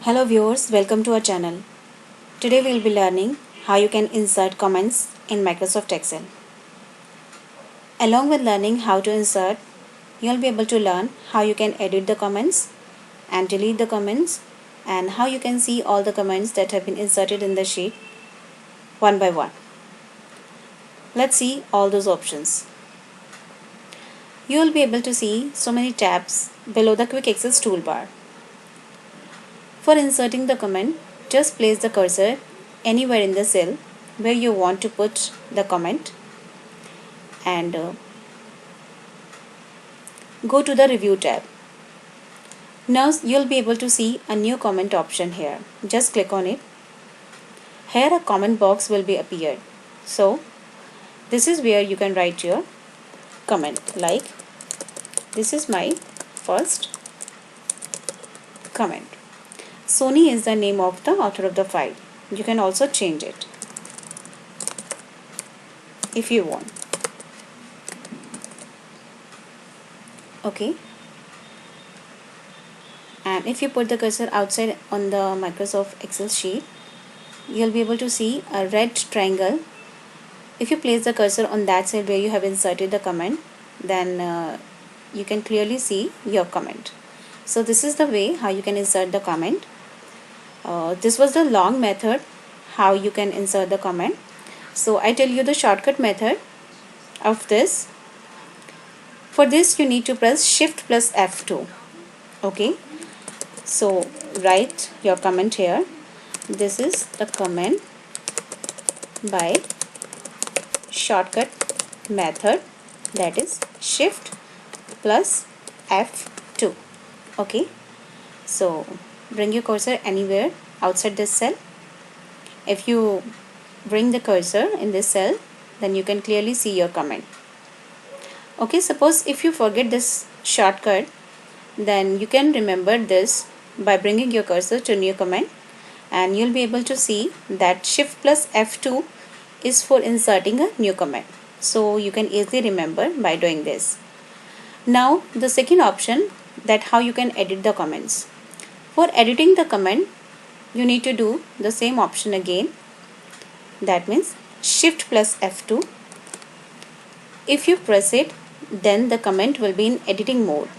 Hello viewers, welcome to our channel. Today we will be learning how you can insert comments in Microsoft Excel. Along with learning how to insert, you will be able to learn how you can edit the comments and delete the comments and how you can see all the comments that have been inserted in the sheet one by one. Let's see all those options. You will be able to see so many tabs below the Quick Access toolbar. For inserting the comment, just place the cursor anywhere in the cell where you want to put the comment and go to the Review tab. Now you'll be able to see a new comment option here. Just click on it. Here a comment box will be appeared. So this is where you can write your comment, like this is my first comment. Sony is the name of the author of the file. You can also change it if you want. Okay. And if you put the cursor outside on the Microsoft Excel sheet, you'll be able to see a red triangle. If you place the cursor on that cell where you have inserted the comment, then you can clearly see your comment. So this is the way how you can insert the comment. This was the long method how you can insert the comment. So I tell you the shortcut method of this. For this you need to press Shift plus F2. Okay. So write your comment here. This is the comment by shortcut method, that is Shift plus F2. Okay. So bring your cursor anywhere outside this cell. If you bring the cursor in this cell, then you can clearly see your comment. Okay, suppose if you forget this shortcut, then you can remember this by bringing your cursor to new comment, and you'll be able to see that Shift plus F2 is for inserting a new comment. So you can easily remember by doing this. Now the second option, that how you can edit the comments. For editing the comment, you need to do the same option again. That means Shift plus F2. If you press it, then the comment will be in editing mode.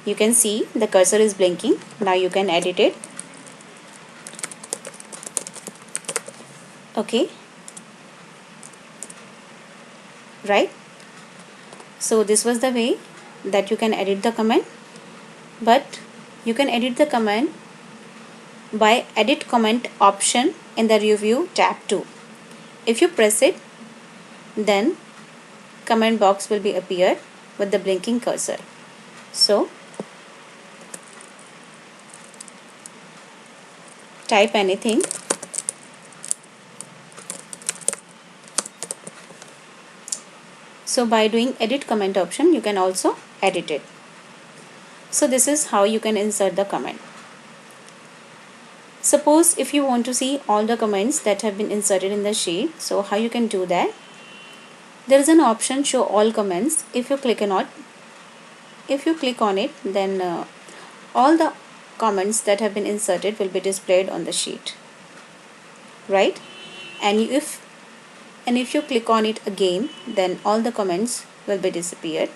You can see the cursor is blinking. Now you can edit it. Okay. Right. So this was the way that you can edit the comment. But you can edit the comment by Edit Comment option in the Review tab too. If you press it, then comment box will be appeared with the blinking cursor. So type anything. So by doing Edit Comment option, you can also edit it. So this is how you can insert the comment. Suppose if you want to see all the comments that have been inserted in the sheet, so how you can do that? There is an option Show All Comments. If you click on it, then all the comments that have been inserted will be displayed on the sheet, right? And if you click on it again, then all the comments will be disappeared.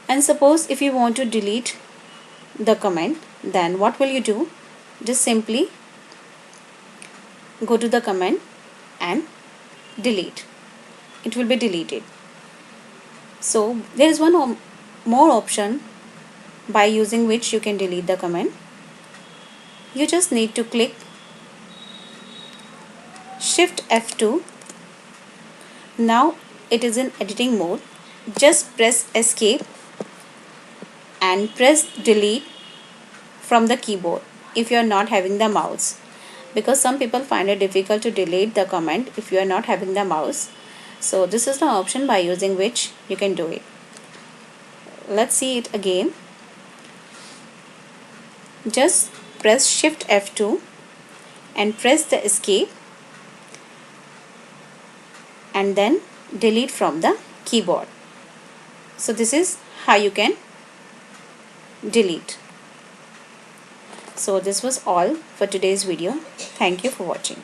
And suppose if you want to delete the comment, then what will you do? Just simply go to the comment and delete. It will be deleted. So there is one more option by using which you can delete the comment. You just need to click Shift F2. Now it is in editing mode. Just press Escape and press Delete from the keyboard if you are not having the mouse, because some people find it difficult to delete the comment if you are not having the mouse. So this is the option by using which you can do it. Let's see it again. Just press Shift F2 and press the Escape and then delete from the keyboard. So this is how you can delete. So this was all for today's video. Thank you for watching.